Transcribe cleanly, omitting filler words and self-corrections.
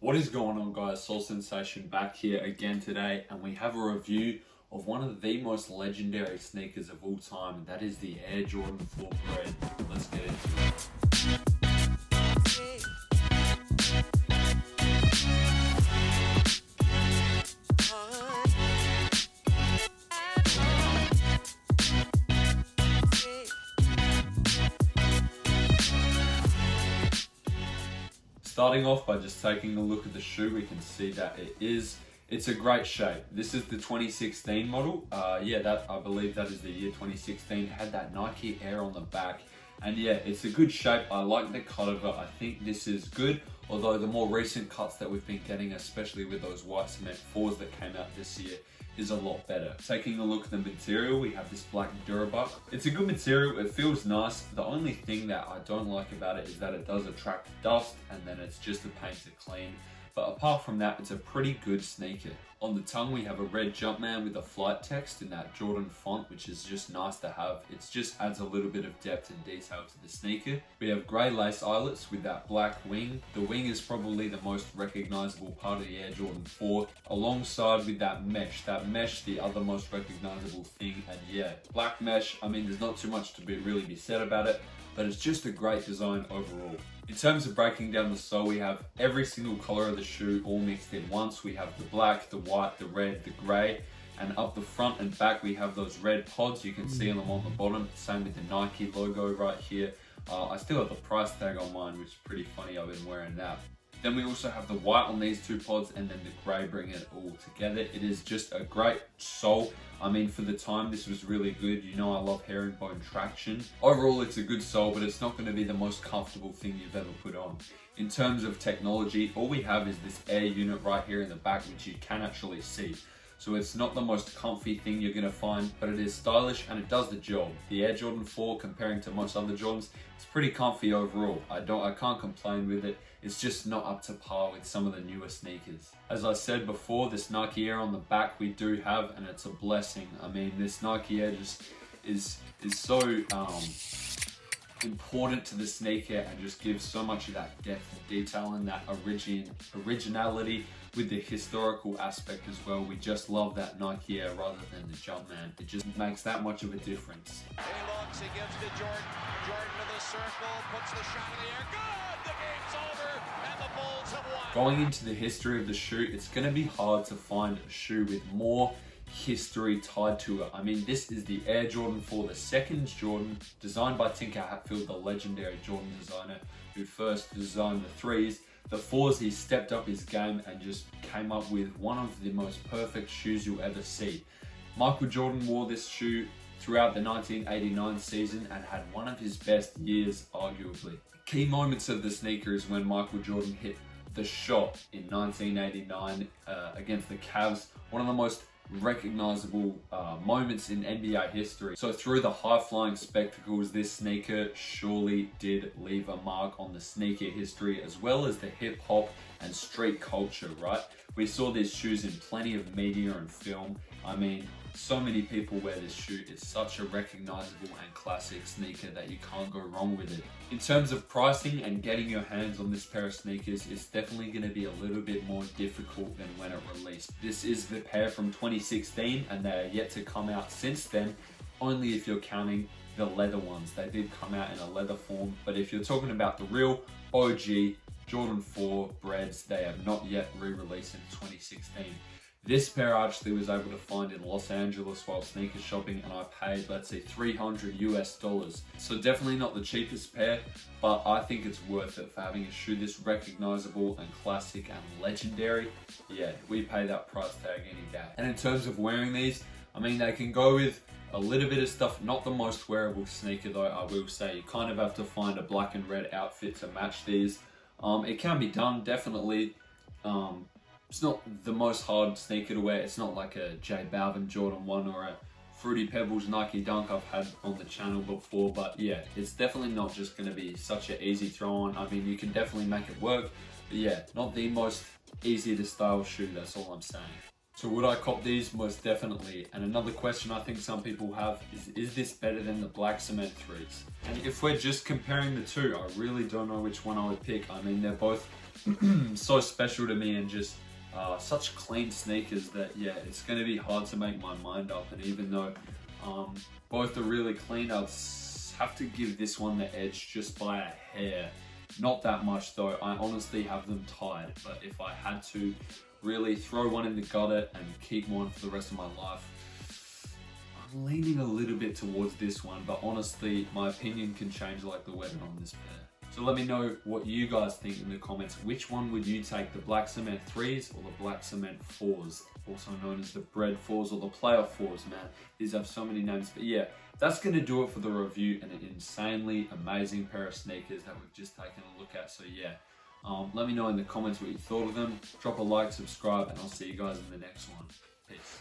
What is going on, guys? Soul Sensation back here again today, and we have a review of one of the most legendary sneakers of all time, and that is the Air Jordan 4 Bred. Let's get into it. Starting off by just taking a look at the shoe, we can see that it's a great shape. This is the 2016 model. I believe that is the year 2016. It had that Nike Air on the back. And yeah, it's a good shape. I like the cut of it. I think this is good. Although the more recent cuts that we've been getting, especially with those white cement 4s that came out this year, is a lot better. Taking a look at the material, we have this black Durabuck. It's a good material, it feels nice. The only thing that I don't like about it is that it does attract dust and then it's just a pain to clean. But apart from that, it's a pretty good sneaker. On the tongue, we have a red Jumpman with a flight text in that Jordan font, which is just nice to have. It just adds a little bit of depth and detail to the sneaker. We have grey lace eyelets with that black wing. The wing is probably the most recognizable part of the Air Jordan 4, alongside with that mesh. That mesh, the other most recognizable thing. And yeah, black mesh, I mean, there's not too much to really be said about it, but it's just a great design overall. In terms of breaking down the sole, we have every single color of the shoe all mixed in once. We have the black, the white, the red, the gray, and up the front and back we have those red pods. You can see them on the bottom. Same with the Nike logo right here. I still have the price tag on mine, which is pretty funny. I've been wearing that. Then we also have the white on these two pods and then the grey bringing it all together. It is just a great sole. I mean, for the time, this was really good. You know I love herringbone traction. Overall, it's a good sole, but it's not going to be the most comfortable thing you've ever put on. In terms of technology, all we have is this air unit right here in the back, which you can actually see. So it's not the most comfy thing you're going to find, but it is stylish and it does the job. The Air Jordan 4, comparing to most other Jordans, it's pretty comfy overall. I can't complain with it. It's just not up to par with some of the newer sneakers. As I said before, this Nike Air on the back we do have, and it's a blessing. I mean, this Nike Air just is so important to the sneaker and just gives so much of that depth and detail and that originality with the historical aspect as well. We just love that Nike Air rather than the Jumpman. It just makes that much of a difference. He looks, he gives to Jordan. Jordan to the circle, puts the shot in the air. Good! The game's over, and the Bulls have won. Going into the history of the shoe, it's going to be hard to find a shoe with more history tied to it. I mean, this is the Air Jordan 4, the second Jordan, designed by Tinker Hatfield, the legendary Jordan designer who first designed the 3s. The 4s, he stepped up his game and just came up with one of the most perfect shoes you'll ever see. Michael Jordan wore this shoe throughout the 1989 season and had one of his best years, arguably. Key moments of the sneaker is when Michael Jordan hit the shot in 1989 against the Cavs, one of the most recognizable moments in NBA history. So through the high-flying spectacles, this sneaker surely did leave a mark on the sneaker history as well as the hip-hop and street culture, right? We saw these shoes in plenty of media and film. I mean, so many people wear this shoe. It's such a recognizable and classic sneaker that you can't go wrong with it. In terms of pricing and getting your hands on this pair of sneakers, it's definitely going to be a little bit more difficult than when it released. This is the pair from 2016 and they are yet to come out since then, only if you're counting the leather ones. They did come out in a leather form, but if you're talking about the real OG Jordan 4 Breds, they have not yet re-released in 2016. This pair I actually was able to find in Los Angeles while sneaker shopping, and I paid, let's say, $300 US. So definitely not the cheapest pair, but I think it's worth it for having a shoe this recognizable and classic and legendary. Yeah, we pay that price tag any day. And in terms of wearing these, I mean, they can go with a little bit of stuff, not the most wearable sneaker though, I will say. You kind of have to find a black and red outfit to match these. It can be done, definitely. It's not the most hard sneaker to wear. It's not like a J Balvin Jordan 1 or a Fruity Pebbles Nike Dunk I've had on the channel before. But yeah, it's definitely not just going to be such an easy throw on. I mean, you can definitely make it work. But yeah, not the most easy to style shoe, that's all I'm saying. So would I cop these? Most definitely. And another question I think some people have is this better than the black cement 3s? And if we're just comparing the two, I really don't know which one I would pick. I mean, they're both so special to me and just such clean sneakers that, yeah, it's going to be hard to make my mind up. And even though both are really clean, I'd have to give this one the edge just by a hair. Not that much though. I honestly have them tied, but if I had to really throw one in the gutter and keep one for the rest of my life, I'm leaning a little bit towards this one, but honestly, my opinion can change like the weather on this pair. So let me know what you guys think in the comments. Which one would you take, the black cement 3s or the black cement 4s? Also known as the bread 4s or the player 4s, man. These have so many names, but yeah, that's gonna do it for the review and an insanely amazing pair of sneakers that we've just taken a look at. So yeah, let me know in the comments what you thought of them. Drop a like, subscribe, and I'll see you guys in the next one. Peace.